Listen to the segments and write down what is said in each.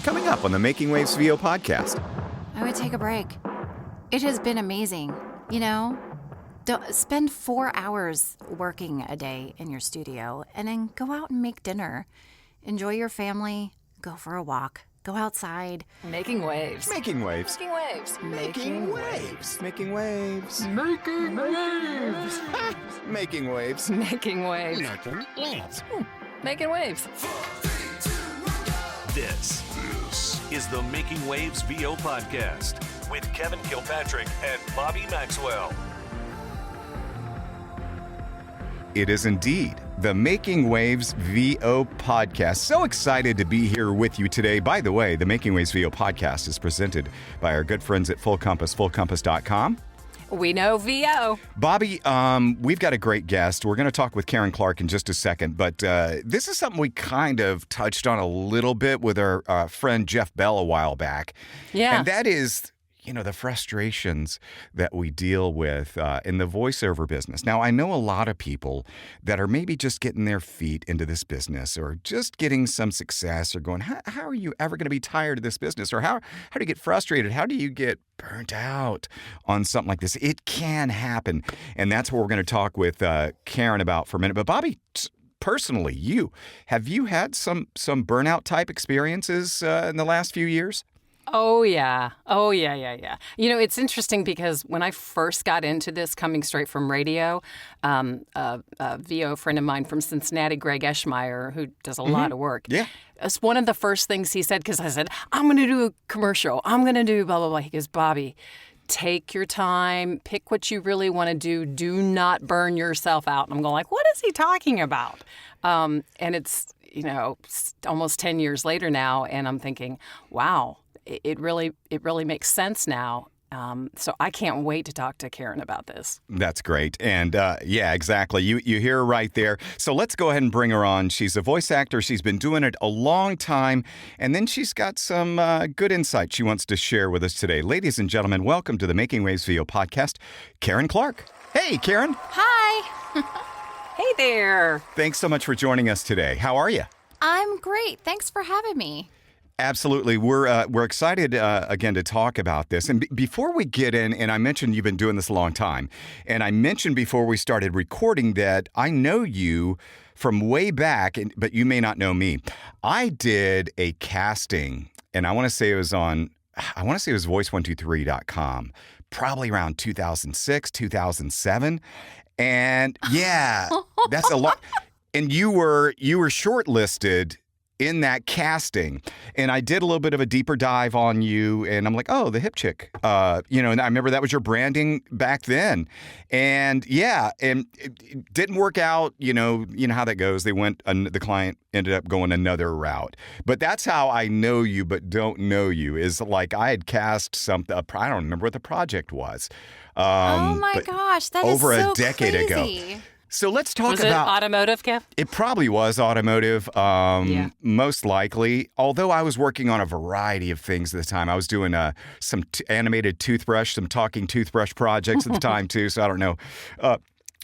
Coming up on the Making Waves VO podcast. I would take a break. It has been amazing. Spend 4 hours working a day in your studio and then go out and make dinner. Enjoy your family. Go for a walk. Go outside. Making waves. Making waves. Making waves. Making waves. Making waves. Making waves. Making waves. Making waves. Making waves. This is the Making Waves VO podcast with Kevin Kilpatrick and Bobby Maxwell. It is indeed the Making Waves VO podcast. So excited to be here with you today. By the way, the Making Waves VO podcast is presented by our good friends at Full Compass, fullcompass.com. We know VO. Bobby, we've got a great guest. We're going to talk with Caryn Clark in just a second, but this is something we kind of touched on a little bit with our friend Jeff Bell a while back. Yeah. And that is, the frustrations that we deal with in the voiceover business. Now, I know a lot of people that are maybe just getting their feet into this business or just getting some success or going, how are you ever going to be tired of this business? Or how do you get frustrated? How do you get burnt out on something like this? It can happen. And that's what we're going to talk with Caryn about for a minute. But Bobby, personally, have you had some burnout type experiences in the last few years? Oh, yeah. It's interesting because when I first got into this, coming straight from radio, a VO friend of mine from Cincinnati, Greg Eschmeyer, who does a lot of work. Yeah. It's one of the first things he said, because I said, I'm going to do a commercial. I'm going to do blah, blah, blah. He goes, Bobby, take your time. Pick what you really want to do. Do not burn yourself out. And I'm going like, what is he talking about? And it's, almost 10 years later now, and I'm thinking, wow. It really makes sense now. So I can't wait to talk to Caryn about this. That's great. And yeah, exactly. You hear her right there. So let's go ahead and bring her on. She's a voice actor. She's been doing it a long time. And then she's got some good insight she wants to share with us today. Ladies and gentlemen, welcome to the Making Waves VO podcast, Caryn Clark. Hey, Caryn. Hi. Hey there. Thanks so much for joining us today. How are you? I'm great. Thanks for having me. Absolutely. We're excited, again, to talk about this. And before we get in, and I mentioned you've been doing this a long time, and I mentioned before we started recording that I know you from way back, but you may not know me. I did a casting, and I want to say it was voice123.com, probably around 2006, 2007. And yeah, that's a lot. And you were shortlisted in that casting, and I did a little bit of a deeper dive on you, and I'm like, oh, the hip chick, and I remember that was your branding back then, and yeah, and it didn't work out, you know how that goes. The client ended up going another route, but that's how I know you, but don't know you, is like I had cast something, I don't remember what the project was. Oh my gosh, that is over so a decade crazy. ago. So let's talk Was about... it automotive, Kev? It probably was automotive, most likely. Although I was working on a variety of things at the time. I was doing some animated toothbrush, some talking toothbrush projects at the time, too. So I don't know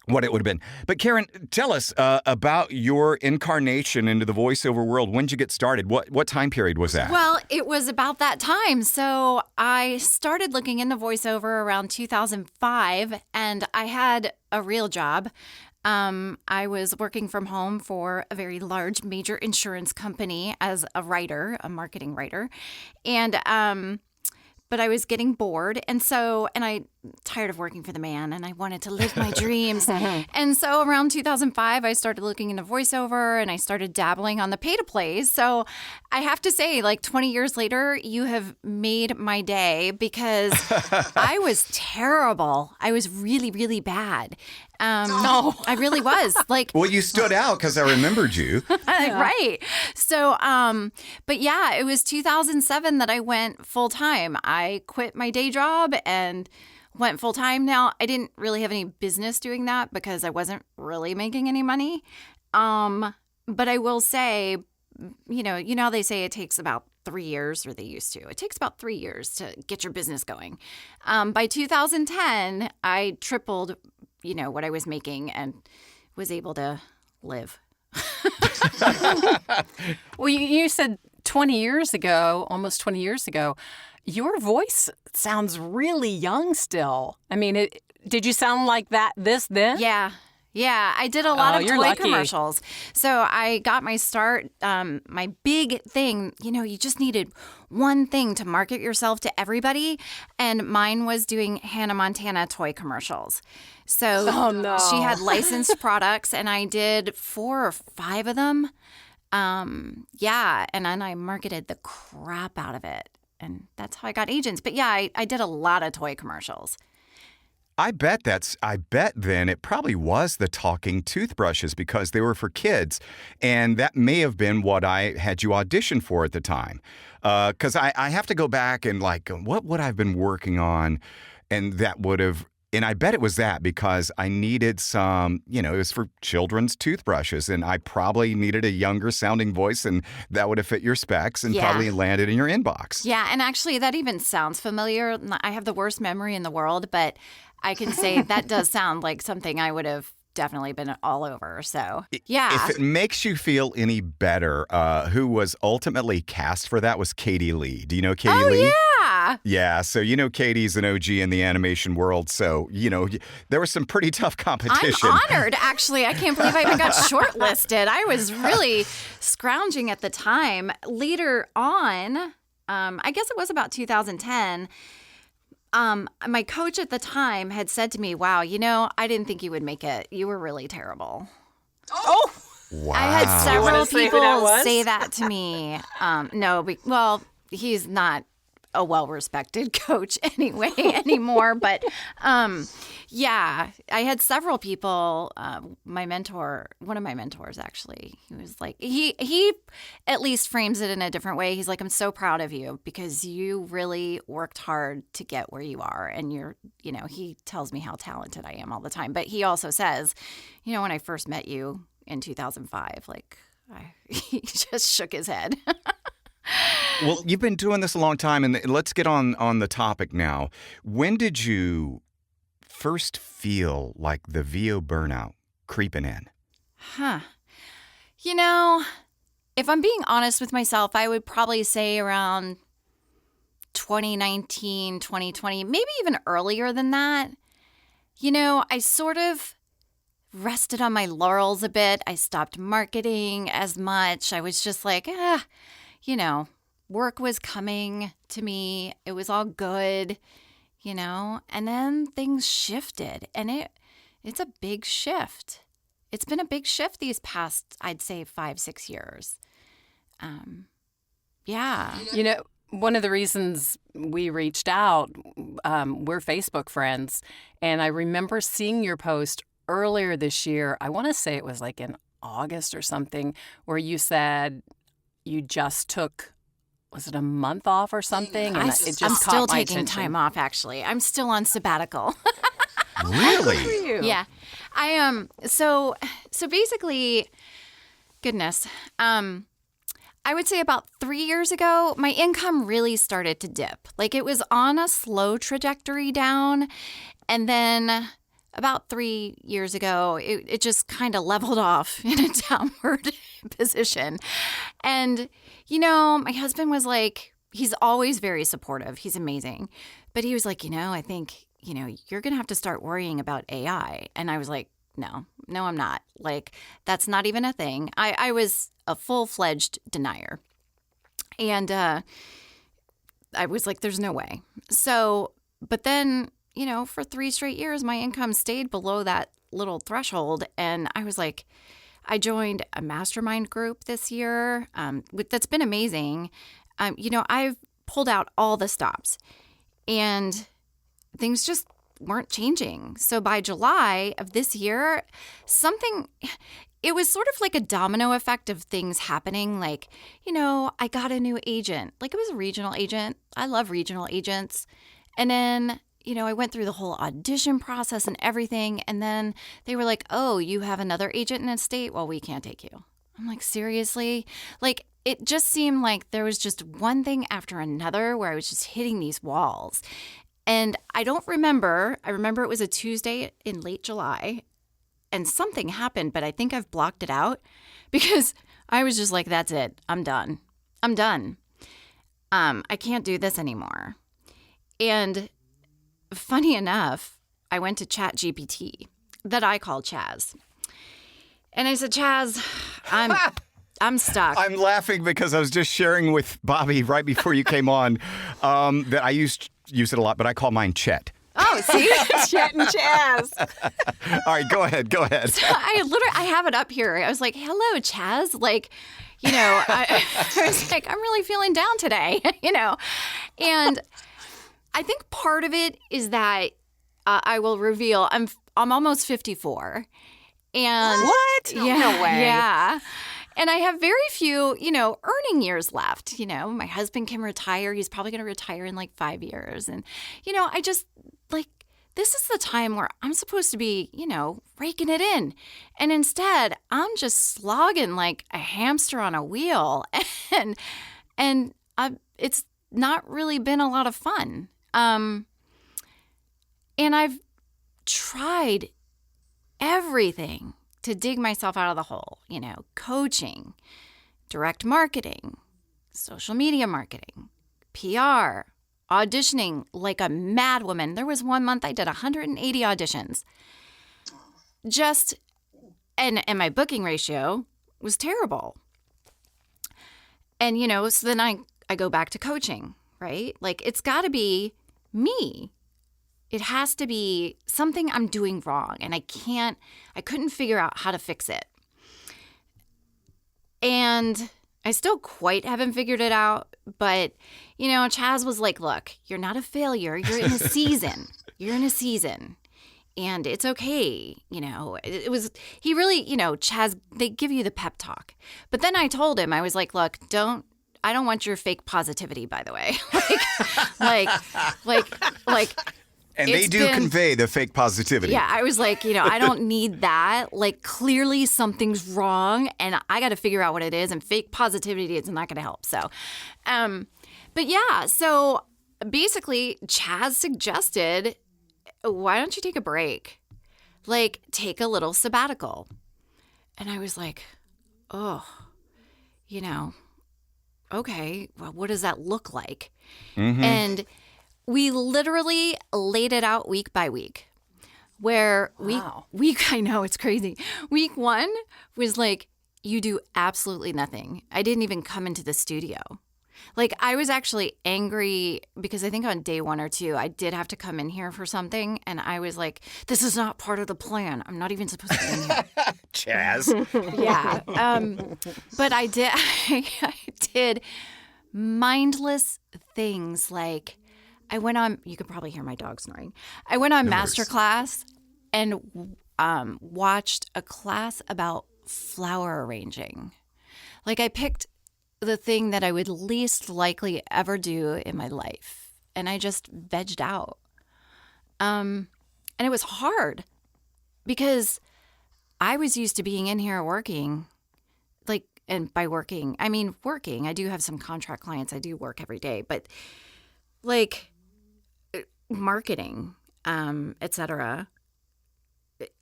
what it would have been. But Caryn, tell us about your incarnation into the voiceover world. When did you get started? What time period was that? Well, it was about that time. So I started looking into voiceover around 2005, and I had a real job. I was working from home for a very large major insurance company as a writer, a marketing writer. And, but I was getting bored. And I tired of working for the man, and I wanted to live my dreams. And so around 2005, I started looking into voiceover, and I started dabbling on the pay-to-play. So I have to say, 20 years later, you have made my day, because I was terrible. I was really, really bad. No, I really was. Well, you stood out because I remembered you. Right. So, but yeah, it was 2007 that I went full time. I quit my day job and went full time. Now, I didn't really have any business doing that because I wasn't really making any money. But I will say, how they say it takes about 3 years, or they used to. It takes about 3 years to get your business going. By 2010, I tripled, what I was making and was able to live. Well, you said 20 years ago, almost 20 years ago, your voice sounds really young still. I mean, did you sound like this then? Yeah. Yeah, I did a lot of you're toy lucky. commercials. So I got my start. My big thing, you just needed one thing to market yourself to everybody. And mine was doing Hannah Montana toy commercials. So she had licensed products, and I did 4 or 5 of them. Yeah, and then I marketed the crap out of it. And that's how I got agents. But yeah, I did a lot of toy commercials. I bet then it probably was the talking toothbrushes because they were for kids. And that may have been what I had you audition for at the time. Because I have to go back and what would I have been working on? And that would have, and I bet it was that because I needed some, it was for children's toothbrushes. And I probably needed a younger sounding voice, and that would have fit your specs and probably landed in your inbox. Yeah, and actually that even sounds familiar. I have the worst memory in the world, but I can say that does sound like something I would have definitely been all over. So, yeah. If it makes you feel any better, who was ultimately cast for that was Katie Lee. Do you know Katie Lee? Yeah. Yeah. So, Katie's an OG in the animation world. So, there was some pretty tough competition. I'm honored, actually. I can't believe I even got shortlisted. I was really scrounging at the time. Later on, I guess it was about 2010. My coach at the time had said to me, wow, I didn't think you would make it. You were really terrible. Oh! Wow. I had several people that say that to me. No, he's not a well-respected coach anymore. But yeah, I had several people. My mentor, one of my mentors, actually, he was like, he at least frames it in a different way. He's like, I'm so proud of you because you really worked hard to get where you are. And he tells me how talented I am all the time. But he also says, when I first met you in 2005, he just shook his head. Well, you've been doing this a long time, and let's get on the topic now. When did you first feel like the VO burnout creeping in? If I'm being honest with myself, I would probably say around 2019, 2020, maybe even earlier than that. I sort of rested on my laurels a bit. I stopped marketing as much. I was just like, work was coming to me. It was all good, and then things shifted, and it's a big shift. It's been a big shift these past, I'd say, 5-6 years. Yeah. One of the reasons we reached out, we're Facebook friends, and I remember seeing your post earlier this year. I want to say it was like in August or something, where you said you just took, was it a month off or something? And I'm caught still my taking attention. time off, actually. I'm still on sabbatical. Really? Yeah. I am. So basically, goodness, I would say about 3 years ago, my income really started to dip. It was on a slow trajectory down. And then about 3 years ago, it just kind of leveled off in a downward position. And, my husband was like, he's always very supportive. He's amazing. But he was like, I think, you're going to have to start worrying about AI. And I was like, no, I'm not. That's not even a thing. I was a full-fledged denier. And I was like, there's no way. So, but then, for 3 straight years, my income stayed below that little threshold. And I was like, I joined a mastermind group this year that's been amazing. I've pulled out all the stops and things just weren't changing. So by July of this year, it was sort of like a domino effect of things happening. I got a new agent. It was a regional agent. I love regional agents. And then, I went through the whole audition process and everything. And then they were like, oh, you have another agent in a state? Well, we can't take you. I'm like, seriously? It just seemed like there was just one thing after another where I was just hitting these walls. And I remember it was a Tuesday in late July and something happened, but I think I've blocked it out because I was just like, that's it. I'm done. I'm done. I can't do this anymore. And funny enough, I went to ChatGPT, that I call Chaz. And I said, Chaz, I'm stuck. I'm laughing because I was just sharing with Bobby right before you came on that I use it a lot, but I call mine Chet. Oh, see? Chet and Chaz. All right, go ahead. So I have it up here. I was like, hello, Chaz. Like, I was like, I'm really feeling down today, And I think part of it is that I will reveal I'm almost 54. And What? Yeah, No way. Yeah. And I have very few, earning years left. My husband can retire. He's probably going to retire in like 5 years. And, I just this is the time where I'm supposed to be, raking it in. And instead, I'm just slogging like a hamster on a wheel. And it's not really been a lot of fun. And I've tried everything to dig myself out of the hole, coaching, direct marketing, social media marketing, PR, auditioning like a madwoman. There was one month I did 180 auditions. And my booking ratio was terrible. And, so then I go back to coaching, right? Like, it's got to be me. It has to be something I'm doing wrong, and I couldn't figure out how to fix it. And I still quite haven't figured it out, but, Chaz was like, look, you're not a failure. You're in a season. And it's okay. He really, Chaz, they give you the pep talk. But then I told him, I was like, look, I don't want your fake positivity, by the way. And they do convey the fake positivity. Yeah, I was like, I don't need that. Like, clearly something's wrong, and I got to figure out what it is, and fake positivity is not going to help. So, but yeah, so basically, Chaz suggested, why don't you take a break? Like, take a little sabbatical. And I was like, okay, well, what does that look like? Mm-hmm. And we literally laid it out week by week, where I know, it's crazy. Week 1 was like, you do absolutely nothing. I didn't even come into the studio. Like, I was actually angry because I think on day 1 or 2, I did have to come in here for something. And I was like, this is not part of the plan. I'm not even supposed to be in here. Chaz. Yeah. But I did mindless things like, I went on, you could probably hear my dog snoring. I went on masterclass and watched a class about flower arranging. Like, I picked the thing that I would least likely ever do in my life. And I just vegged out. And it was hard because I was used to being in here working. Like, and by working, I mean working. I do have some contract clients. I do work every day. But like, marketing, etc.,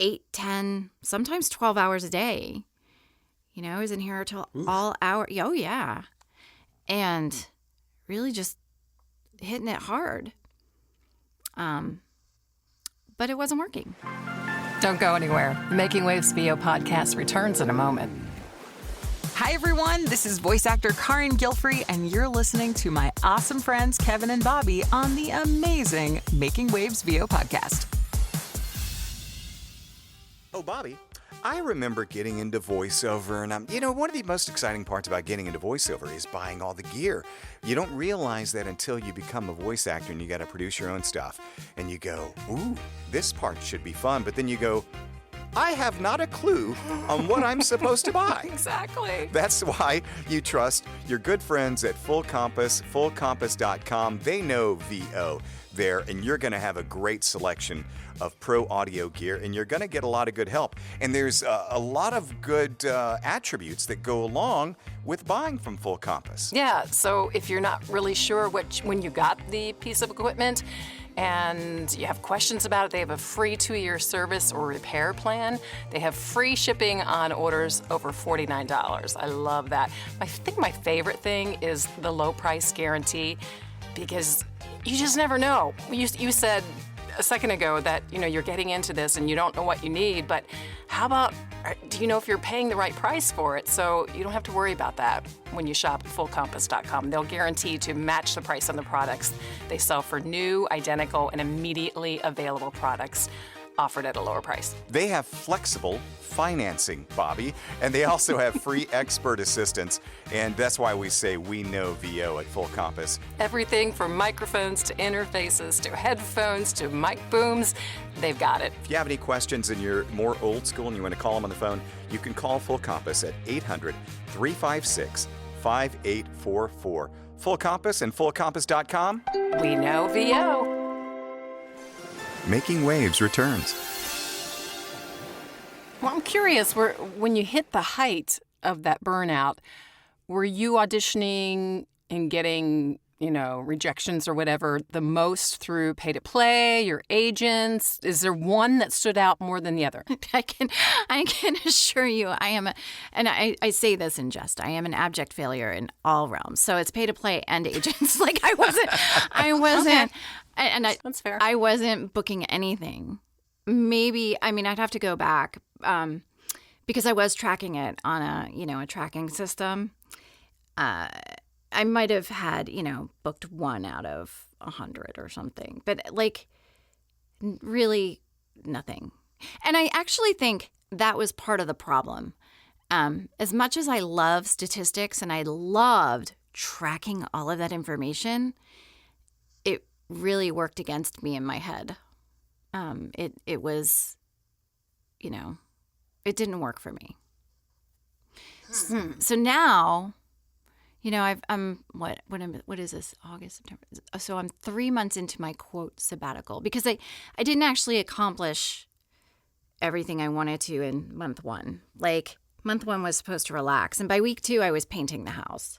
8, 10, sometimes 12 hours a day. I was in here till all hour. Oh, yeah. And really just hitting it hard. But it wasn't working. Don't go anywhere. The Making Waves VO podcast returns in a moment. Hi, everyone. This is voice actor Caryn Clark, and you're listening to my awesome friends Kevin and Bobby on the amazing Making Waves VO podcast. Oh, Bobby, I remember getting into voiceover, and one of the most exciting parts about getting into voiceover is buying all the gear. You don't realize that until you become a voice actor and you got to produce your own stuff. And you go, ooh, this part should be fun. But then you go, I have not a clue on what I'm supposed to buy. Exactly. That's why you trust your good friends at Full Compass, fullcompass.com. They know VO there, and you're going to have a great selection of pro audio gear, and you're going to get a lot of good help. And there's a lot of good attributes that go along with buying from Full Compass. Yeah, so if you're not really sure when you got the piece of equipment, and you have questions about it, they have a free 2-year service or repair plan. They have free shipping on orders over $49. I love that. I think my favorite thing is the low price guarantee, because you just never know. You said a second ago that, you're getting into this and you don't know what you need, but how about, do you know if you're paying the right price for it? So you don't have to worry about that when you shop at fullcompass.com. They'll guarantee to match the price on the products they sell for new, identical, and immediately available products offered at a lower price. They have flexible financing, Bobby, and they also have free expert assistance. And that's why we say we know VO at Full Compass. Everything from microphones to interfaces to headphones to mic booms, they've got it. If you have any questions and you're more old school and you want to call them on the phone, you can call Full Compass at 800-356-5844. Full Compass and fullcompass.com. We know VO. Making Waves returns. Well, I'm curious, when you hit the height of that burnout, were you auditioning and getting, rejections or whatever the most through pay to play, your agents? Is there one that stood out more than the other? I can assure you I am, and I say this in jest, I am an abject failure in all realms. So it's pay to play and agents. Like I wasn't, Okay. and That's fair. I wasn't booking anything. Maybe, I'd have to go back because I was tracking it on a tracking system. I might have had, booked 1 out of 100 or something, but really nothing. And I actually think that was part of the problem. As much as I love statistics and I loved tracking all of that information, it really worked against me in my head. It was, it didn't work for me. So now, what is this? August, September. So I'm 3 months into my quote sabbatical because I didn't actually accomplish everything I wanted to in month 1. Month 1 was supposed to relax. And by week 2, I was painting the house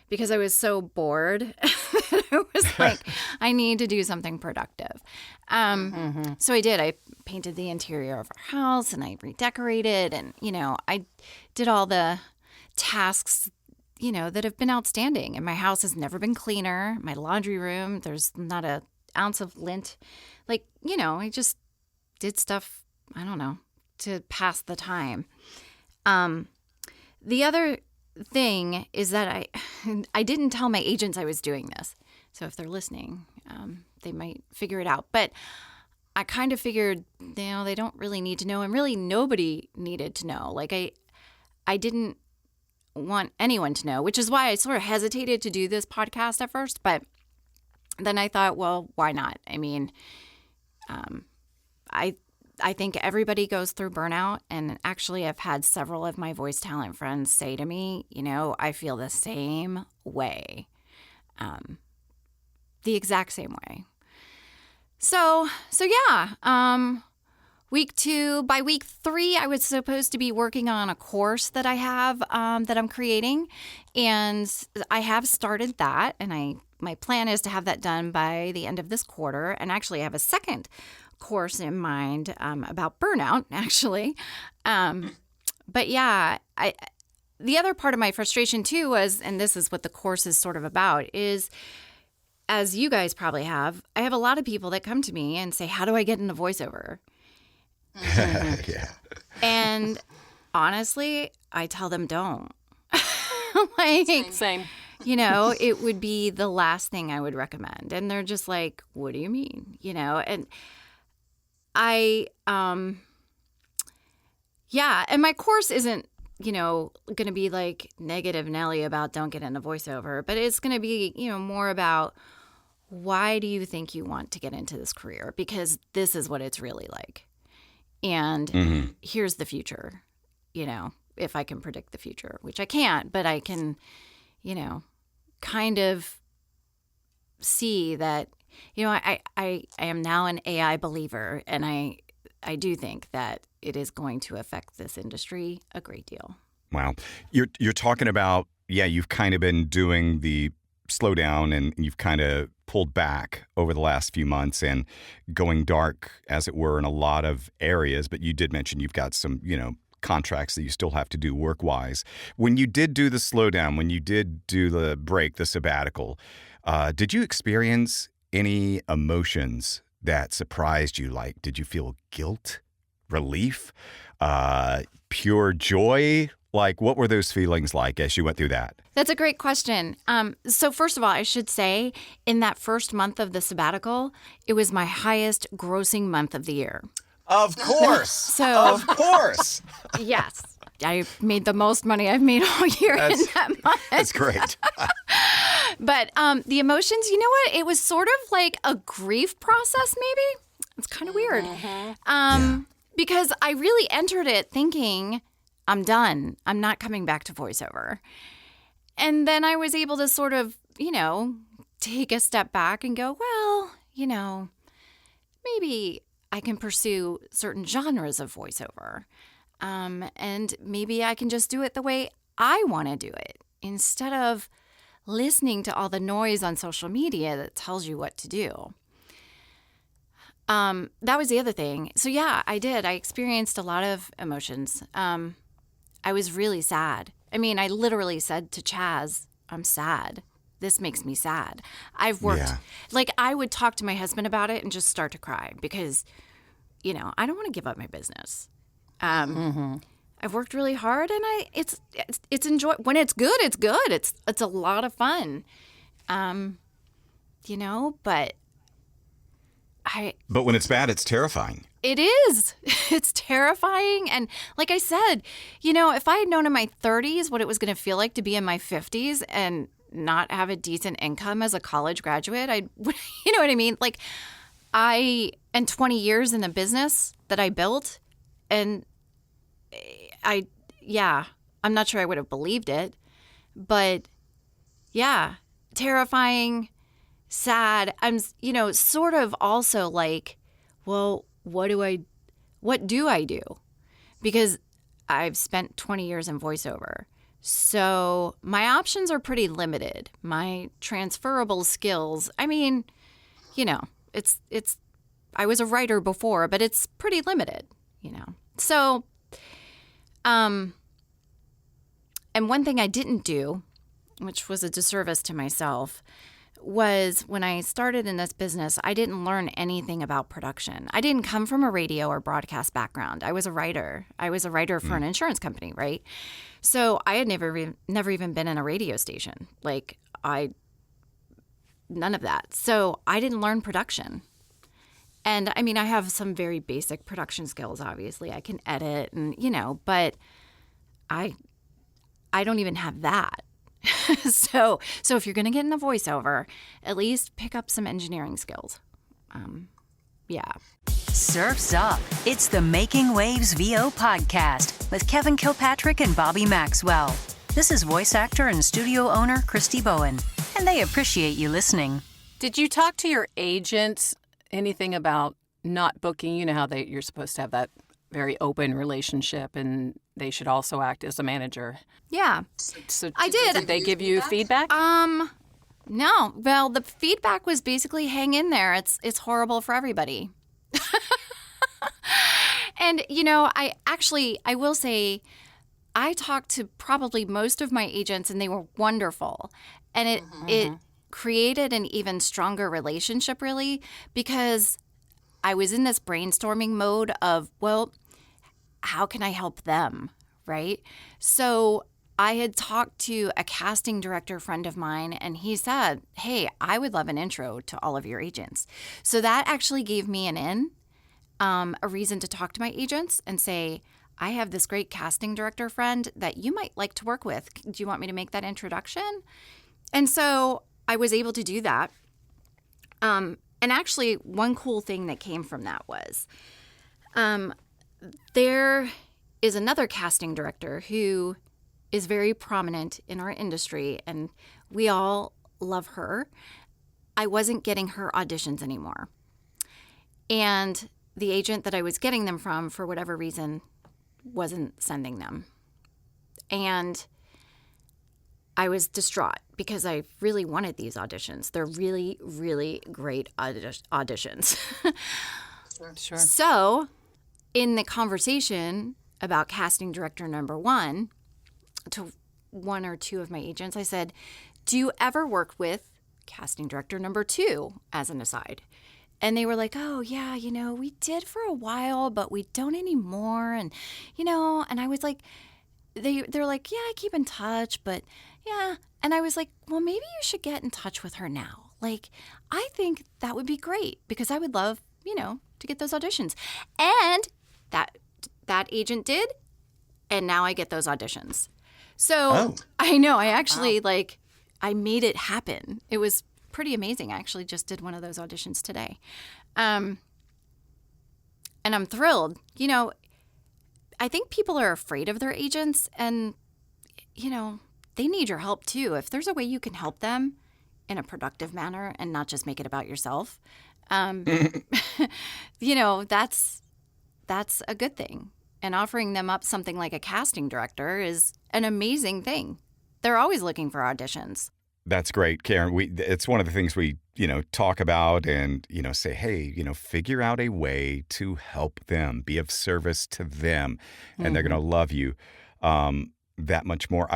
because I was so bored. I was like, I need to do something productive. So I did. I painted the interior of our house and I redecorated and, I did all the tasks, that have been outstanding. And my house has never been cleaner. My laundry room, there's not an ounce of lint. I just did stuff, I don't know, to pass the time. The other thing is that I didn't tell my agents I was doing this. So if they're listening, they might figure it out. But I kind of figured, they don't really need to know. And really nobody needed to know. I didn't want anyone to know, which is why I sort of hesitated to do this podcast at first. But then I thought, well, why not? I think everybody goes through burnout. And actually, I've had several of my voice talent friends say to me, I feel the same way, the exact same way. So yeah, week 2, by week 3, I was supposed to be working on a course that I have that I'm creating. And I have started that. And my plan is to have that done by the end of this quarter. And actually, I have a second course in mind about burnout, actually. But yeah, the other part of my frustration too was, and this is what the course is sort of about, is as you guys probably have, I have a lot of people that come to me and say, how do I get into voiceover? Yeah. And honestly, I tell them don't. Same. It would be the last thing I would recommend. And they're just like, what do you mean? And and my course isn't, going to be like negative Nelly about don't get into voiceover, but it's going to be, more about why do you think you want to get into this career? Because this is what it's really like. And here's the future, if I can predict the future, which I can't, but I can, kind of see that, I am now an AI believer, and I do think that it is going to affect this industry a great deal. Wow. You're talking about, you've kind of been doing the slowdown and you've kind of pulled back over the last few months and going dark, as it were, in a lot of areas. But you did mention you've got some, contracts that you still have to do work-wise. When you did do the slowdown, when you did do the break, the sabbatical, did you experience any emotions that surprised you? Like, did you feel guilt, relief, pure joy? Like, what were those feelings like as you went through that? That's a great question. So first of all, I should say in that first month of the sabbatical, it was my highest grossing month of the year. Of course. Of course. Yes. I made the most money I've made all year in that month. That's great. But the emotions, you know what? It was sort of like a grief process, maybe. It's kind of weird. Because I really entered it thinking, I'm done. I'm not coming back to voiceover. And then I was able to sort of, take a step back and go, well, maybe I can pursue certain genres of voiceover. And maybe I can just do it the way I want to do it instead of listening to all the noise on social media that tells you what to do. That was the other thing. So yeah, I did. I experienced a lot of emotions. I was really sad. I mean, I literally said to Chaz, I'm sad. This makes me sad. I've worked, I would talk to my husband about it and just start to cry because, I don't want to give up my business. I've worked really hard and it's when it's good, it's good. It's a lot of fun. But when it's bad, it's terrifying. It is. It's terrifying. And like I said, if I had known in my 30s what it was going to feel like to be in my 50s and not have a decent income as a college graduate, you know what I mean? Like and 20 years in the business that I built, and I'm not sure I would have believed it, but yeah, terrifying, sad. I'm, sort of also like, well, what do I do? Because I've spent 20 years in voiceover. So my options are pretty limited. My transferable skills, I mean, I was a writer before, but it's pretty limited, So, and one thing I didn't do, which was a disservice to myself, was when I started in this business, I didn't learn anything about production. I didn't come from a radio or broadcast background. I was a writer. I was a writer for an insurance company, right? So I had never even been in a radio station. None of that. So I didn't learn production. And I mean, I have some very basic production skills, obviously. I can edit and, but I don't even have that. So if you're going to get into voiceover, at least pick up some engineering skills. Surf's Up. It's the Making Waves VO podcast with Kevin Kilpatrick and Bobby Maxwell. This is voice actor and studio owner Christy Bowen, and they appreciate you listening. Did you talk to your agents anything about not booking? You know how you're supposed to have that very open relationship, and they should also act as a manager. Yeah. So I did. Did they give you feedback? No. Well, the feedback was basically hang in there. It's horrible for everybody. And, I will say I talked to probably most of my agents and they were wonderful. And it created an even stronger relationship, really, because I was in this brainstorming mode of, well, how can I help them, right? So I had talked to a casting director friend of mine, and he said, hey, I would love an intro to all of your agents. So that actually gave me an in, a reason to talk to my agents and say, I have this great casting director friend that you might like to work with. Do you want me to make that introduction? And so I was able to do that. And actually, one cool thing that came from that was there is another casting director who is very prominent in our industry, and we all love her. I wasn't getting her auditions anymore. And the agent that I was getting them from, for whatever reason, wasn't sending them. And I was distraught because I really wanted these auditions. They're really, really great auditions. Sure. So, in the conversation about casting director number 1 to one or two of my agents, I said, do you ever work with casting director number 2 as an aside? And they were like, oh, yeah, we did for a while, but we don't anymore. And, and I was like, they're like, yeah, I keep in touch, but yeah. And I was like, well, maybe you should get in touch with her now. Like, I think that would be great because I would love, to get those auditions. And that agent did. And now I get those auditions. So I know I actually I made it happen. It was pretty amazing. I actually just did one of those auditions today. And I'm thrilled. I think people are afraid of their agents and, they need your help too. If there's a way you can help them in a productive manner and not just make it about yourself, that's a good thing. And offering them up something like a casting director is an amazing thing. They're always looking for auditions. That's great, Caryn. It's one of the things we, talk about and, say, hey, figure out a way to help them, be of service to them, and they're going to love you that much more.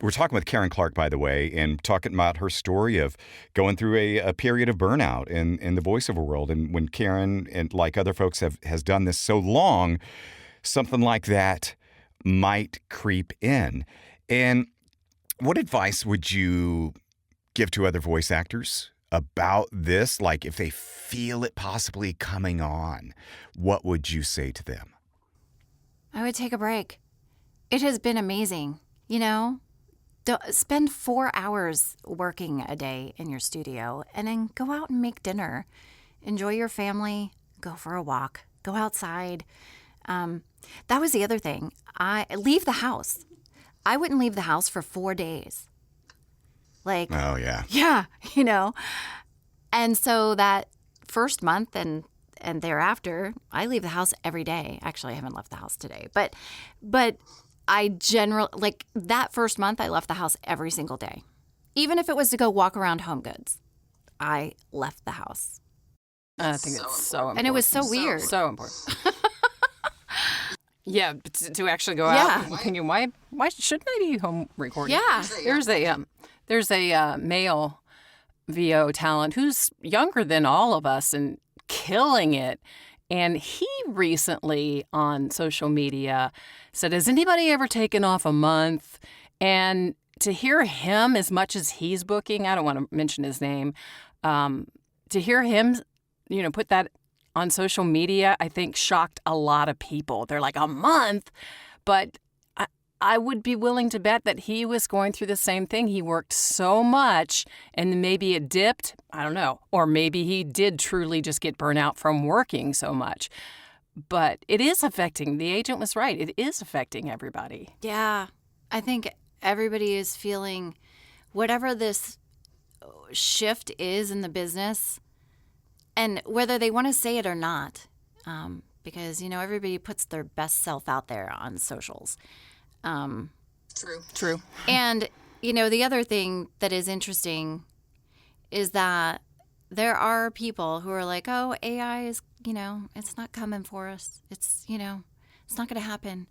We're talking with Caryn Clark, by the way, and talking about her story of going through a period of burnout in the voiceover world. And when Caryn, and like other folks, has done this so long, something like that might creep in. And what advice would you give to other voice actors about this? Like if they feel it possibly coming on, what would you say to them? I would take a break. It has been amazing, Spend 4 hours working a day in your studio and then go out and make dinner. Enjoy your family. Go for a walk. Go outside. That was the other thing. I leave the house. I wouldn't leave the house for 4 days. Oh, yeah. Yeah, And so that first month and thereafter, I leave the house every day. Actually, I haven't left the house today. But I generally, that first month, I left the house every single day. Even if it was to go walk around Home Goods, I left the house. I think it's so important. And it was so weird. So important. Yeah, to actually go out and thinking, why shouldn't I be home recording? Yeah. There's a male VO talent who's younger than all of us and killing it. And he recently on social media said, has anybody ever taken off a month? And to hear him, as much as he's booking, I don't want to mention his name, to hear him, put that on social media, I think shocked a lot of people. They're like, a month? But I would be willing to bet that he was going through the same thing. He worked so much and maybe it dipped. I don't know. Or maybe he did truly just get burnt out from working so much. But it is affecting. The agent was right. It is affecting everybody. Yeah. I think everybody is feeling whatever this shift is in the business, and whether they want to say it or not, because, everybody puts their best self out there on socials. True. And, the other thing that is interesting is that there are people who are like, oh, AI is, it's not coming for us. It's, it's not going to happen.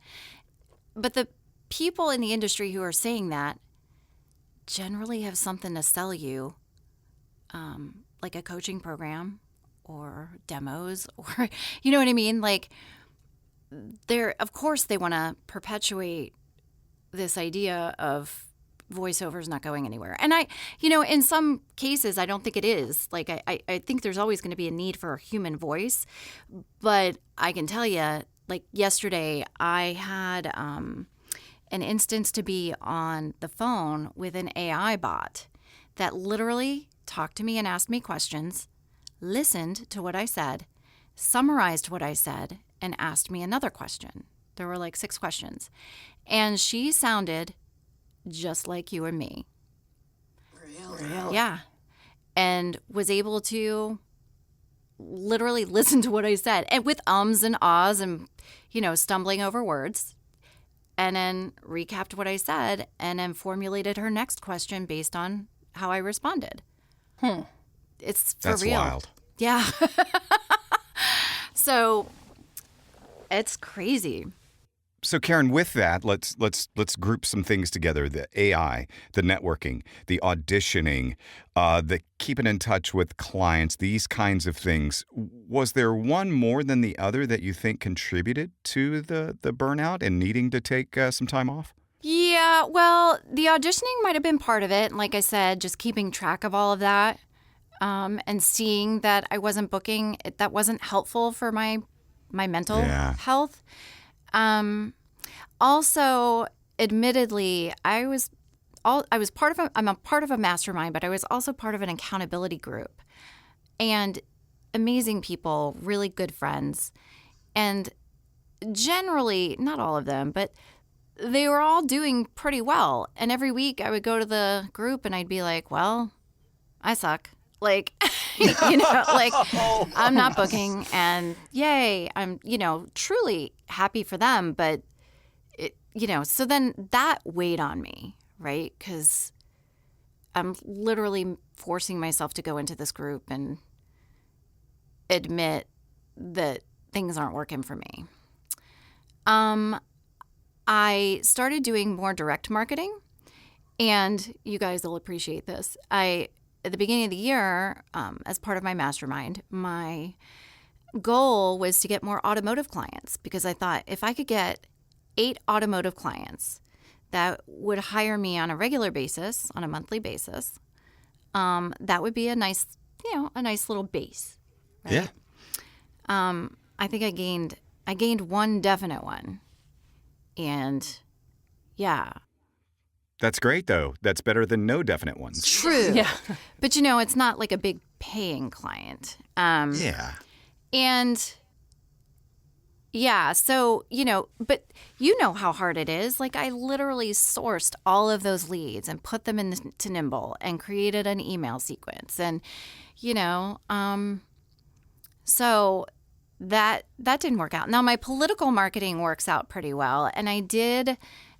But the people in the industry who are saying that generally have something to sell you, like a coaching program or demos or, you know what I mean? Like, of course they want to perpetuate this idea of voiceover is not going anywhere. And in some cases, I don't think it is. Like, I think there's always going to be a need for a human voice. But I can tell you, like yesterday, I had an instance to be on the phone with an AI bot that literally talked to me and asked me questions, listened to what I said, summarized what I said, and asked me another question. There were like 6 questions. And she sounded just like you and me. Really? Yeah. And was able to literally listen to what I said. And with ums and ahs and, stumbling over words. and then recapped what I said and then formulated her next question based on how I responded. It's for That's real. wild. Yeah. So it's crazy. So, Caryn, with that, let's group some things together: the AI, the networking, the auditioning, the keeping in touch with clients, these kinds of things. Was there one more than the other that you think contributed to the burnout and needing to take some time off? Yeah, well, the auditioning might have been part of it. Like I said, just keeping track of all of that and seeing that I wasn't booking, that wasn't helpful for my mental health. Also, admittedly, I'm a part of a mastermind, but I was also part of an accountability group, and amazing people, really good friends, and generally, not all of them, but they were all doing pretty well. And every week I would go to the group and I'd be like, well, I suck. Like, like I'm not booking, and yay, I'm, truly happy for them. But, so then that weighed on me, right? Because I'm literally forcing myself to go into this group and admit that things aren't working for me. I started doing more direct marketing, and you guys will appreciate this. At the beginning of the year, as part of my mastermind, my goal was to get more automotive clients, because I thought if I could get 8 automotive clients that would hire me on a regular basis, on a monthly basis, that would be a nice little base. Right? Yeah. I think I gained one definite one, and yeah. That's great, though. That's better than no definite ones. True. Yeah. But, it's not like a big paying client. Yeah. And, yeah, so, but you know how hard it is. Like, I literally sourced all of those leads and put them into Nimble and created an email sequence. And, so that didn't work out. Now, my political marketing works out pretty well. And I did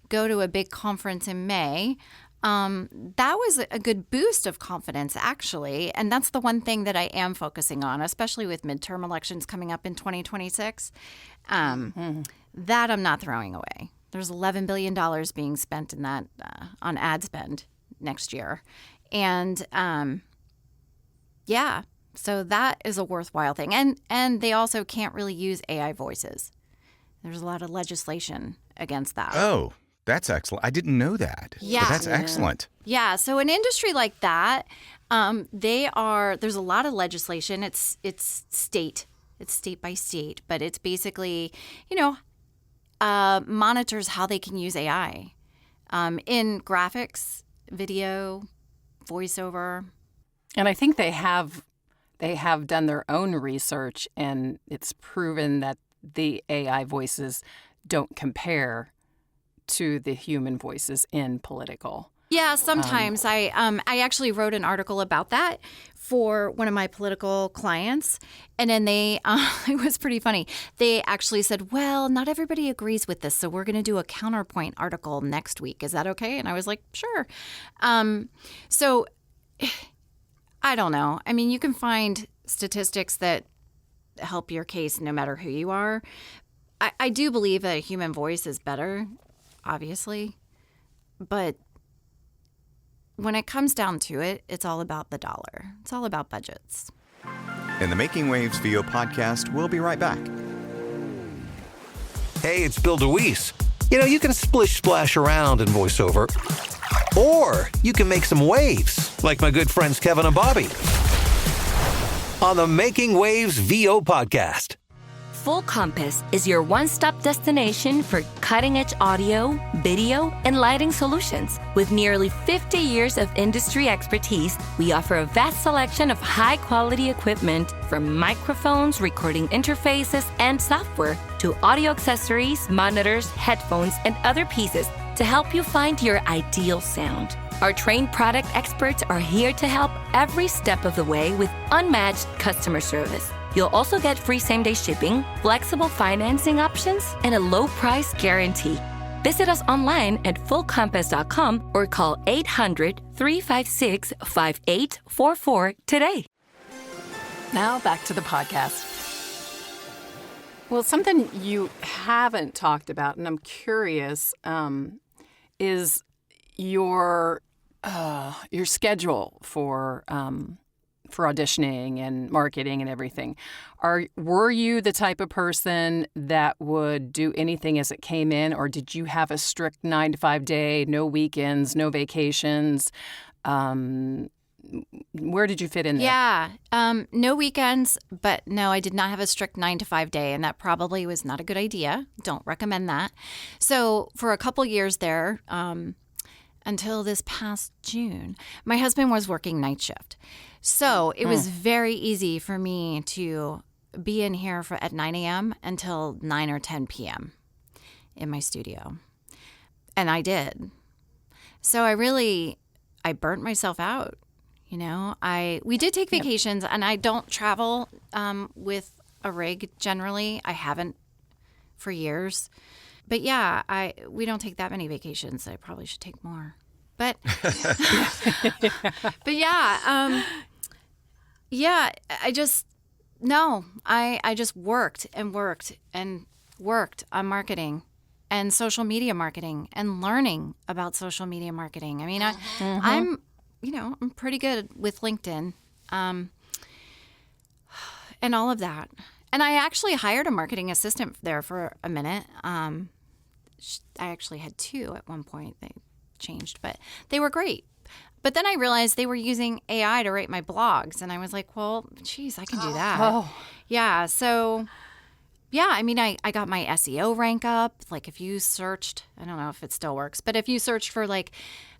go to a big conference in May. That was a good boost of confidence, actually. And that's the one thing that I am focusing on, especially with midterm elections coming up in 2026. That I'm not throwing away. There's $11 billion being spent in that on ad spend next year. And yeah, so that is a worthwhile thing. And they also can't really use AI voices. There's a lot of legislation against that. Oh, that's excellent. I didn't know that. Yeah. But that's excellent. Yeah. So an industry like that, there's a lot of legislation. It's state by state, but it's basically, monitors how they can use AI in graphics, video, voiceover. And I think they have done their own research, and it's proven that the AI voices don't compare to the human voices in political. Yeah, sometimes I actually wrote an article about that for one of my political clients, and then they it was pretty funny. They actually said, "Well, not everybody agrees with this, so we're going to do a counterpoint article next week. Is that okay?" And I was like, "Sure." So I don't know. I mean, you can find statistics that help your case no matter who you are. I do believe that a human voice is better, obviously, but when it comes down to it, it's all about the dollar. It's all about budgets. In the Making Waves VO podcast, we'll be right back. Hey, it's Bill DeWeese. You can splish-splash around in voiceover, or you can make some waves, like my good friends Kevin and Bobby, on the Making Waves VO podcast. Full Compass is your one-stop destination for cutting-edge audio, video, and lighting solutions. With nearly 50 years of industry expertise, we offer a vast selection of high-quality equipment, from microphones, recording interfaces, and software, to audio accessories, monitors, headphones, and other pieces to help you find your ideal sound. Our trained product experts are here to help every step of the way with unmatched customer service. You'll also get free same-day shipping, flexible financing options, and a low price guarantee. Visit us online at fullcompass.com or call 800-356-5844 today. Now back to the podcast. Well, something you haven't talked about, and I'm curious, is your schedule for auditioning and marketing and everything. Were you the type of person that would do anything as it came in, or did you have a strict 9-to-5 day, no weekends, no vacations? Where did you fit in there? Yeah, no weekends, but no, I did not have a strict 9-to-5 day, and that probably was not a good idea. Don't recommend that. So for a couple years there, until this past June, my husband was working night shift. So it was very easy for me to be in here at 9 a.m. until 9 or 10 p.m. in my studio. And I did. So I burnt myself out. You know, we did take vacations, and I don't travel with a rig generally. I haven't for years. But yeah, we don't take that many vacations. I probably should take more. But but yeah, I just worked and worked and worked on marketing and social media marketing and learning about social media marketing. I mean, I'm pretty good with LinkedIn and all of that. And I actually hired a marketing assistant there for a minute. I actually had two at one point. They changed, but they were great. But then I realized they were using AI to write my blogs. And I was like, well, geez, I can do that. Oh. Yeah. So, yeah, I mean, I got my SEO rank up. Like if you searched, I don't know if it still works, but if you searched for like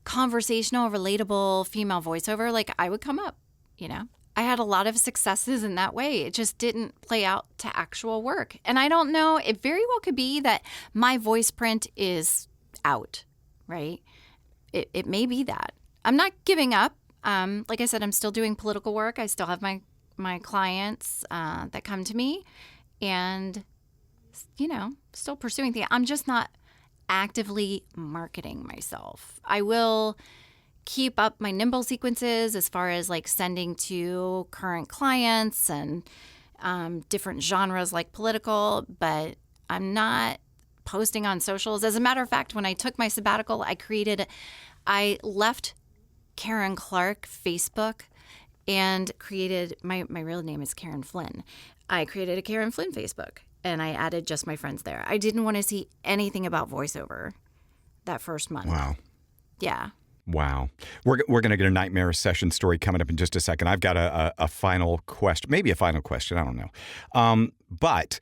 conversational, relatable female voiceover, like I would come up, you know. I had a lot of successes in that way. It just didn't play out to actual work. And I don't know, it very well could be that my voice print is out, right? It may be that. I'm not giving up. Like I said, I'm still doing political work. I still have my clients that come to me and, still pursuing things. I'm just not actively marketing myself. I will keep up my nimble sequences as far as like sending to current clients and different genres like political, but I'm not posting on socials. As a matter of fact, when I took my sabbatical, I left Caryn Clark Facebook and created, my real name is Caryn Flynn. I created a Caryn Flynn Facebook and I added just my friends there. I didn't want to see anything about voiceover that first month. Wow. Yeah. Wow. We're going to get a nightmare session story coming up in just a second. I've got a final question, maybe a final question. I don't know. But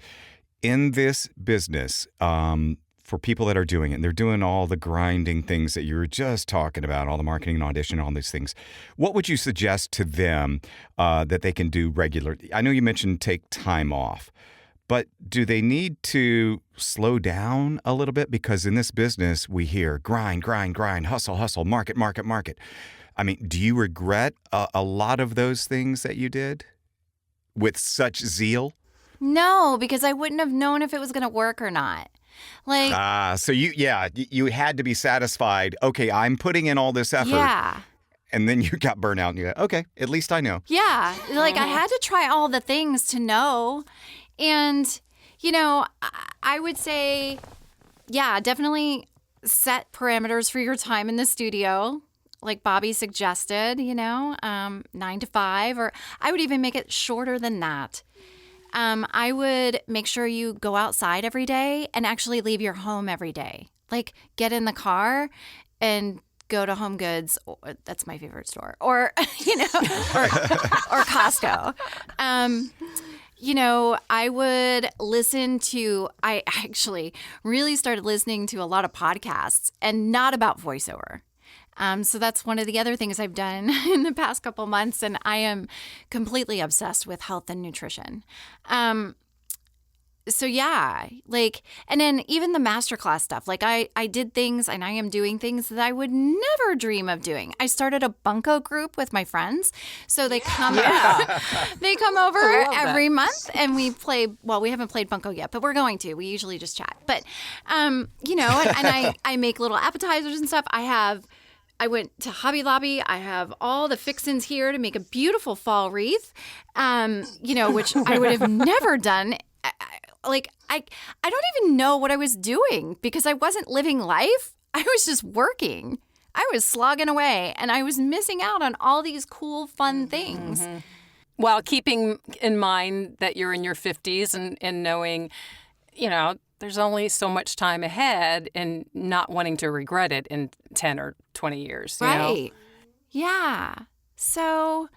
in this business, for people that are doing it, and they're doing all the grinding things that you were just talking about, all the marketing and audition, all these things, what would you suggest to them that they can do regularly? I know you mentioned take time off, but do they need to slow down a little bit? Because in this business, we hear grind, hustle, market. I mean, do you regret a lot of those things that you did with such zeal? No, because I wouldn't have known if it was going to work or not. So you had to be satisfied. Okay, I'm putting in all this effort. Yeah. And then you got burnout and you go, okay, at least I know. Yeah. Like I had to try all the things to know. And, I would say, yeah, definitely set parameters for your time in the studio. Like Bobby suggested, 9 to 5, or I would even make it shorter than that. I would make sure you go outside every day and actually leave your home every day. Like get in the car and go to Home Goods. That's my favorite store. Or, or Costco. I would I actually really started listening to a lot of podcasts and not about voiceover. So that's one of the other things I've done in the past couple months, and I am completely obsessed with health and nutrition. so yeah, like, and then even the masterclass stuff, like I did things and I am doing things that I would never dream of doing. I started a bunco group with my friends. So they come, they come over every month and we play, well, we haven't played bunco yet, but we're going to. We usually just chat. But, you know, and I make little appetizers and stuff. I went to Hobby Lobby. I have all the fixins here to make a beautiful fall wreath, you know, which I would have never done. I don't even know what I was doing because I wasn't living life. I was just working. I was slogging away and I was missing out on all these cool, fun things. Mm-hmm. While keeping in mind that you're in your 50s and knowing, you know, there's only so much time ahead and not wanting to regret it in 10 or 20 years. You know? Yeah. So,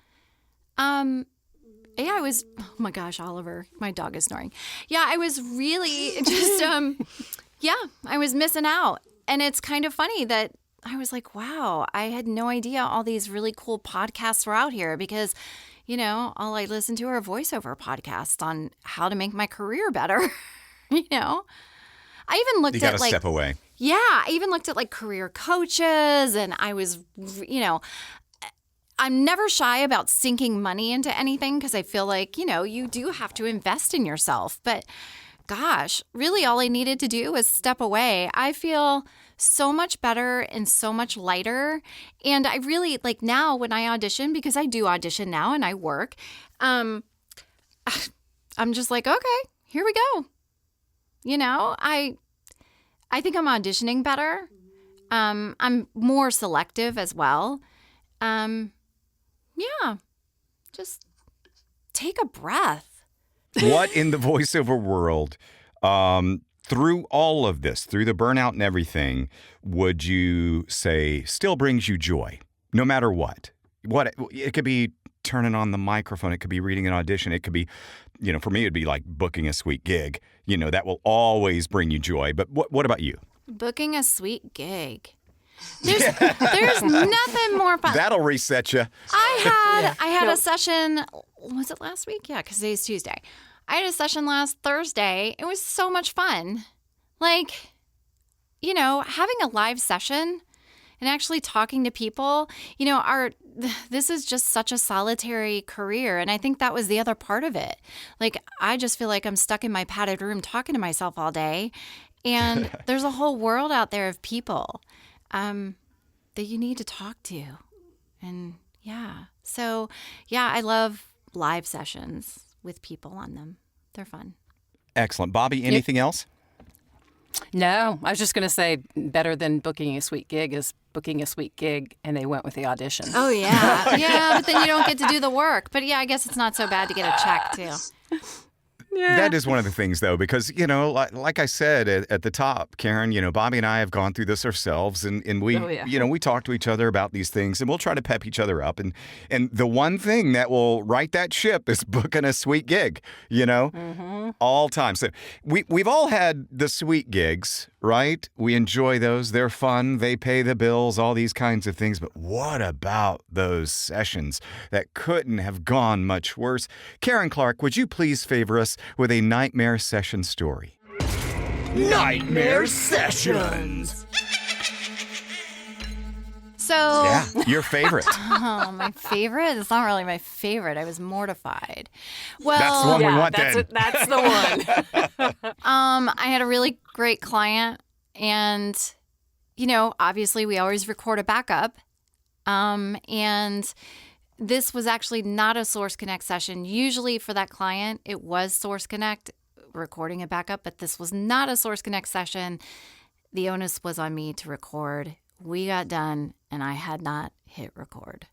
yeah, I was, oh my gosh, Oliver, my dog is snoring. Yeah, I was really just, I was missing out. And it's kind of funny that I was like, wow, I had no idea all these really cool podcasts were out here because, you know, all I listened to are voiceover podcasts on how to make my career better. You know, I even looked at, you gotta like, step away. Yeah, I even looked at like career coaches and I was, you know, I'm never shy about sinking money into anything because I feel like, you know, you do have to invest in yourself. But gosh, really all I needed to do was step away. I feel so much better and so much lighter. And I really like now when I audition, because I do audition now and I work, I'm just like, okay, here we go. You know, I think I'm auditioning better. I'm more selective as well. Yeah, just take a breath. What in the voiceover world, through all of this, through the burnout and everything, would you say still brings you joy, no matter what? What it could be turning on the microphone. It could be reading an audition. It could be, you know, for me, it'd be like booking a sweet gig. You know, that will always bring you joy. But what about you? Booking a sweet gig. There's nothing more fun. That'll reset you. I had a session, was it last week? Yeah, because today's Tuesday. I had a session last Thursday. It was so much fun. Like, you know, having a live session and actually talking to people, you know, this is just such a solitary career. And I think that was the other part of it. Like, I just feel like I'm stuck in my padded room talking to myself all day. And there's a whole world out there of people that you need to talk to. And yeah. So, yeah, I love live sessions with people on them. They're fun. Excellent. Bobby, anything else? No, I was just going to say better than booking a sweet gig is booking a sweet gig and they went with the audition. Oh, yeah. Yeah, but then you don't get to do the work. But yeah, I guess it's not so bad to get a check, too. Yeah. That is one of the things, though, because, you know, like I said at the top, Caryn, you know, Bobby and I have gone through this ourselves and we, you know, we talk to each other about these things and we'll try to pep each other up. And the one thing that will right that ship is booking a sweet gig, you know, all time. So we've all had the sweet gigs, right? We enjoy those. They're fun. They pay the bills, all these kinds of things. But what about those sessions that couldn't have gone much worse? Caryn Clark, would you please favor us with a nightmare session story? Nightmare Sessions. So, yeah, your favorite. Oh, my favorite? It's not really my favorite. I was mortified. Well, that's the one we want then. That's the one. I had a really great client and, you know, obviously we always record a backup. And this was actually not a Source Connect session. Usually for that client, it was Source Connect recording a backup, but this was not a Source Connect session. The onus was on me to record. We got done and I had not hit record.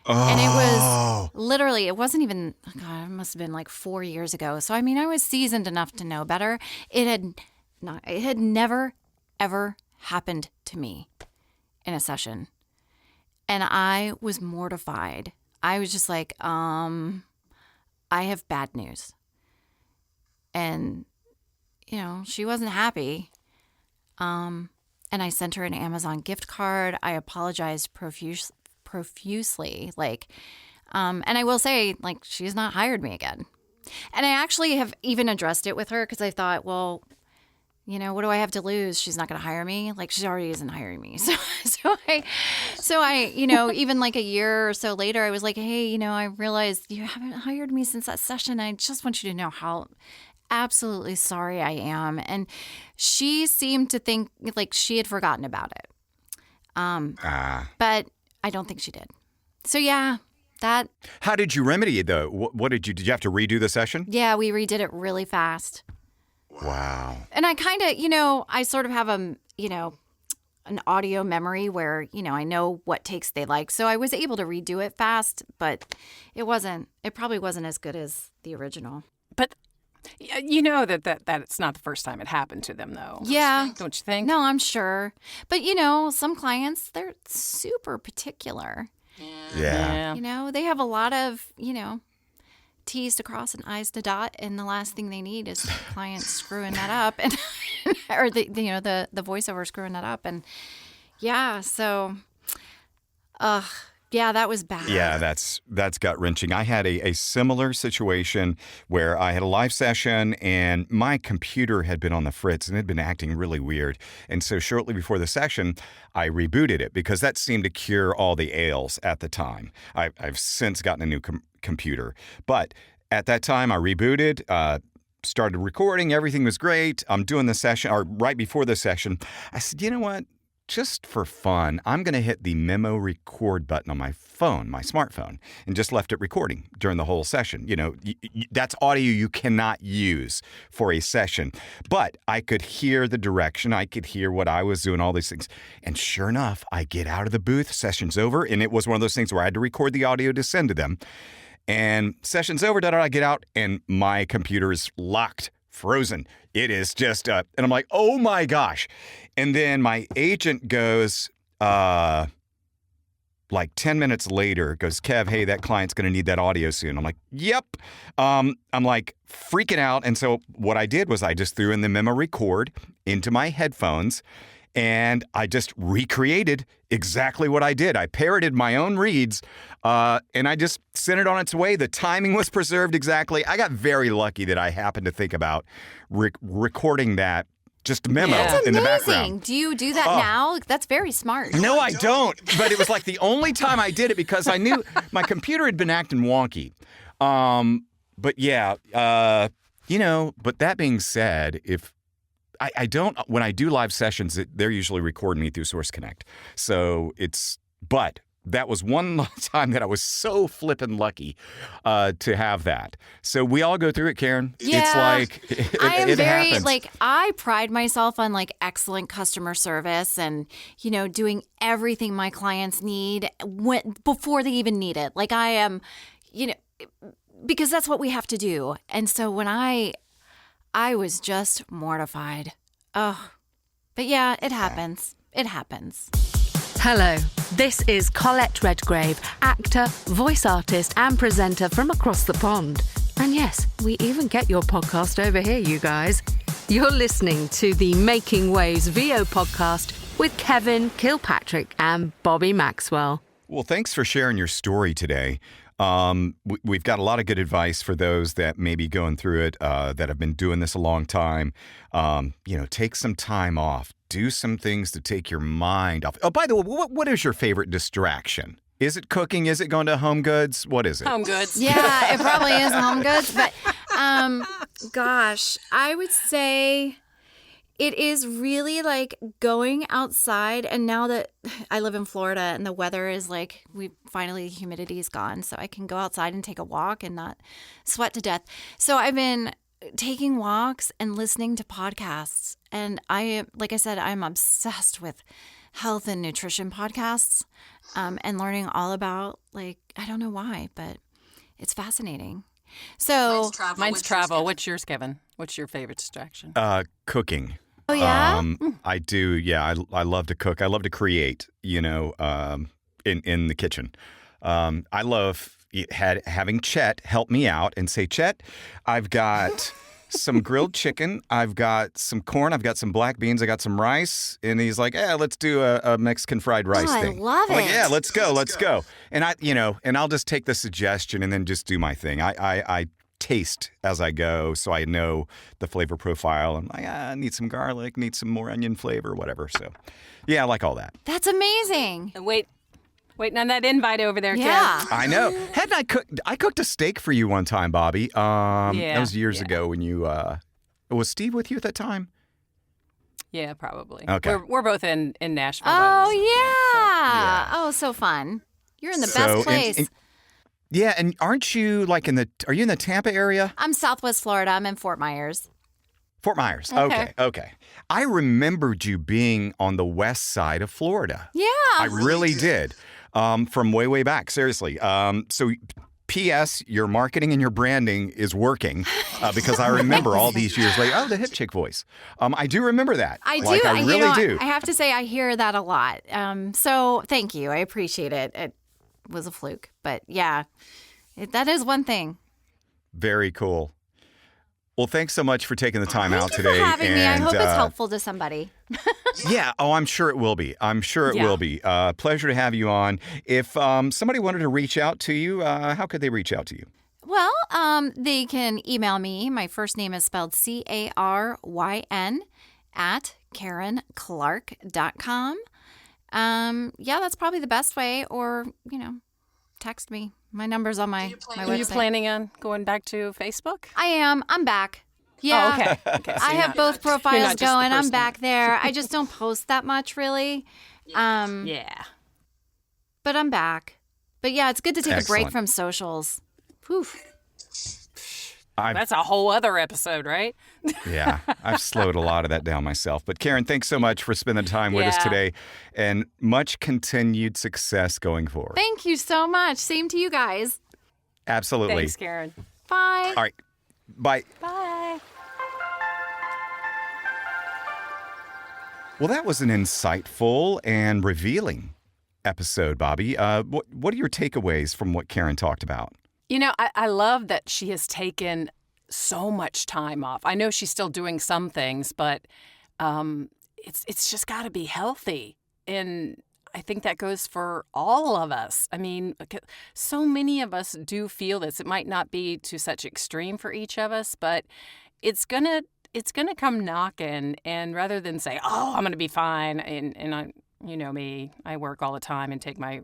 Oh. And it was literally, it wasn't even, God, it must have been like 4 years ago. So, I mean, I was seasoned enough to know better. It had never, ever happened to me in a session. And I was mortified. I was just like, I have bad news. And, you know, she wasn't happy. And I sent her an Amazon gift card. I apologized profusely. Like, and I will say, like, she's not hired me again. And I actually have even addressed it with her because I thought, well, what do I have to lose? She's not going to hire me. Like, she already isn't hiring me. So I, even like a year or so later, I was like, hey, I realized you haven't hired me since that session. I just want you to know how absolutely sorry I am. And she seemed to think like she had forgotten about it. But I don't think she did. So yeah, that. How did you remedy it though? What did you have to redo the session? Yeah, we redid it really fast. Wow. And I kind of, I sort of have an audio memory where, I know what takes they like. So I was able to redo it fast, but it probably wasn't as good as the original. But that it's not the first time it happened to them, though. Yeah. Don't you think? No, I'm sure. But, some clients, they're super particular. Yeah. They have a lot of, T's to cross and I's to dot, and the last thing they need is the client screwing that up, and or the voiceover screwing that up, and yeah, so, yeah, that was bad. Yeah, that's gut-wrenching. I had a similar situation where I had a live session and my computer had been on the fritz and it had been acting really weird. And so shortly before the session, I rebooted it because that seemed to cure all the ails at the time. I've since gotten a new computer. But at that time, I rebooted, started recording. Everything was great. I'm doing the session, or right before the session, I said, you know what? Just for fun, I'm going to hit the memo record button on my phone, my smartphone, and just left it recording during the whole session. That's audio you cannot use for a session. But I could hear the direction. I could hear what I was doing, all these things. And sure enough, I get out of the booth, session's over, and it was one of those things where I had to record the audio to send to them. And session's over, I get out, and my computer is locked. Frozen. It is just, and I'm like, oh my gosh. And then my agent goes, like 10 minutes later, goes, Kev, hey, that client's going to need that audio soon. I'm like, yep. I'm like freaking out. And so what I did was I just threw in the memo record into my headphones and I just recreated exactly what I did. I parroted my own reads, and I just sent it on its way. The timing was preserved exactly. I got very lucky that I happened to think about recording that just memo in the background. Do you do that now? That's very smart. No, I don't. But it was like the only time I did it because I knew my computer had been acting wonky. But yeah, but that being said, if I don't, when I do live sessions, they're usually recording me through Source Connect. So but that was one time that I was so flippin' lucky to have that. So we all go through it, Caryn. Yeah, it's like, I am very, happens. I pride myself on excellent customer service and, doing everything my clients need before they even need it. I am, because that's what we have to do. And so when I was just mortified. Oh, but yeah, it happens. It happens. Hello, this is Colette Redgrave, actor, voice artist, and presenter from across the pond. And yes, we even get your podcast over here, you guys. You're listening to the Making Waves VO podcast with Kevin Kilpatrick and Bobby Maxwell. Well, thanks for sharing your story today. We've got a lot of good advice for those that may be going through it, that have been doing this a long time. Take some time off. Do some things to take your mind off. Oh, by the way, what is your favorite distraction? Is it cooking? Is it going to Home Goods? What is it? Home Goods. Yeah, it probably is Home Goods. But, gosh, I would say it is really going outside. And now that I live in Florida and the weather is the humidity is gone. So I can go outside and take a walk and not sweat to death. So I've been taking walks and listening to podcasts. And like I said, I'm obsessed with health and nutrition podcasts, and learning all about I don't know why, but it's fascinating. So mine's travel. What's yours, Kevin? What's your favorite distraction? Cooking. Oh, yeah? I do. Yeah. I love to cook. I love to create, in the kitchen. I love having Chet help me out and say, Chet, I've got some grilled chicken. I've got some corn. I've got some black beans. I got some rice. And he's like, let's do a Mexican fried rice thing. I love it. I'm like, yeah, let's go. And and I'll just take the suggestion and then just do my thing. I taste as I go, so I know the flavor profile. I'm like, I need some garlic, need some more onion flavor, whatever. So, yeah, I like all that. That's amazing. Waiting on that invite over there, Yeah. Kev. I know. I cooked a steak for you one time, Bobby. That was years ago when you was Steve with you at that time? Yeah, probably. Okay. We're both in Nashville. Oh, yeah. Oh, so fun. You're in the best place. And aren't you are you in the Tampa area? I'm Southwest Florida. I'm in Fort Myers. Fort Myers. Okay. I remembered you being on the west side of Florida. Yeah. I really did. From way back. Seriously. So P.S. Your marketing and your branding is working because I remember all these years later. The hip chick voice. I do remember that. I do. I really do. I have to say I hear that a lot. So thank you. I appreciate it. It was a fluke. But yeah, that is one thing. Very cool. Well, thanks so much for taking the time out today. Thank you for having me. I hope it's helpful to somebody. Yeah. Oh, I'm sure it will be. Will be. Pleasure to have you on. If somebody wanted to reach out to you, how could they reach out to you? Well, they can email me. My first name is spelled Caryn at CarynClark.com. That's probably the best way. Or, text me. My number's on my website. Are you planning on going back to Facebook? I am. I'm back. Yeah. Oh, okay. So I have both profiles going. I'm back one. there. I just don't post that much, really. Yeah. But I'm back. But yeah, it's good to take a break Excellent. from socials. Whew. That's a whole other episode, right? Yeah, I've slowed a lot of that down myself. But Caryn, thanks so much for spending time with us today, and much continued success going forward. Thank you so much. Same to you guys. Absolutely. Thanks, Caryn. Bye. All right. Bye. Bye. Well, that was an insightful and revealing episode, Bobby. What are your takeaways from what Caryn talked about? I love that she has taken so much time off. I know she's still doing some things, but it's just got to be healthy. And I think that goes for all of us. I mean, so many of us do feel this. It might not be to such extreme for each of us, but it's gonna come knocking. And rather than say, "Oh, I'm gonna be fine," and I. You know me, I work all the time and take my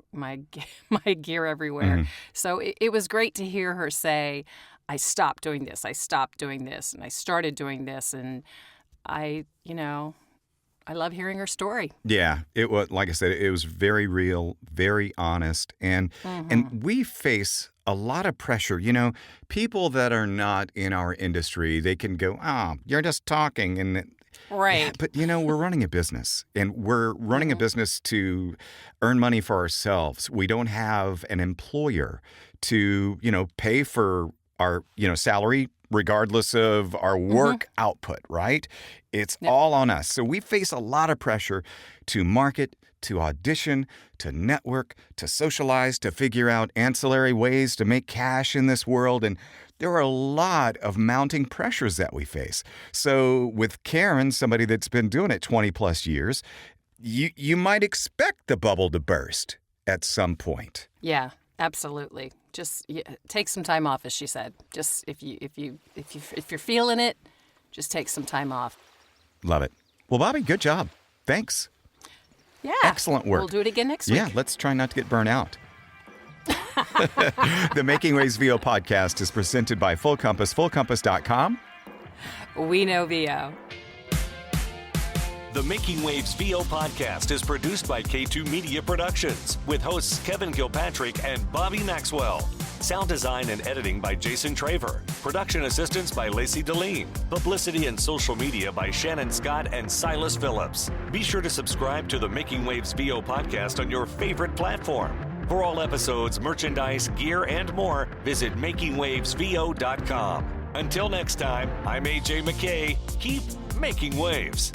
gear everywhere. Mm-hmm. So it was great to hear her say, I stopped doing this, and I started doing this. And I love hearing her story. Yeah, it was, like I said, it was very real, very honest. And we face a lot of pressure. People that are not in our industry, they can go, "Oh, you're just talking." And right. Yeah, but we're running a business, and we're running a business to earn money for ourselves. We don't have an employer to, pay for our, salary regardless of our work output, right? It's all on us. So we face a lot of pressure to market, to audition, to network, to socialize, to figure out ancillary ways to make cash in this world. And there are a lot of mounting pressures that we face. So with Caryn, somebody that's been doing it 20 plus years, you might expect the bubble to burst at some point. Yeah, absolutely. Just take some time off, as she said. Just if you're feeling it, just take some time off. Love it. Well, Bobby, good job. Thanks. Yeah. Excellent work. We'll do it again next week. Yeah, let's try not to get burnt out. The Making Waves VO podcast is presented by Full Compass, fullcompass.com. We know VO. The Making Waves VO podcast is produced by K2 Media Productions with hosts Kevin Kilpatrick and Bobby Maxwell. Sound design and editing by Jason Traver. Production assistance by Lacey Deline. Publicity and social media by Shannon Scott and Silas Phillips. Be sure to subscribe to the Making Waves VO podcast on your favorite platform. For all episodes, merchandise, gear, and more, visit makingwavesvo.com. Until next time, I'm AJ McKay. Keep making waves.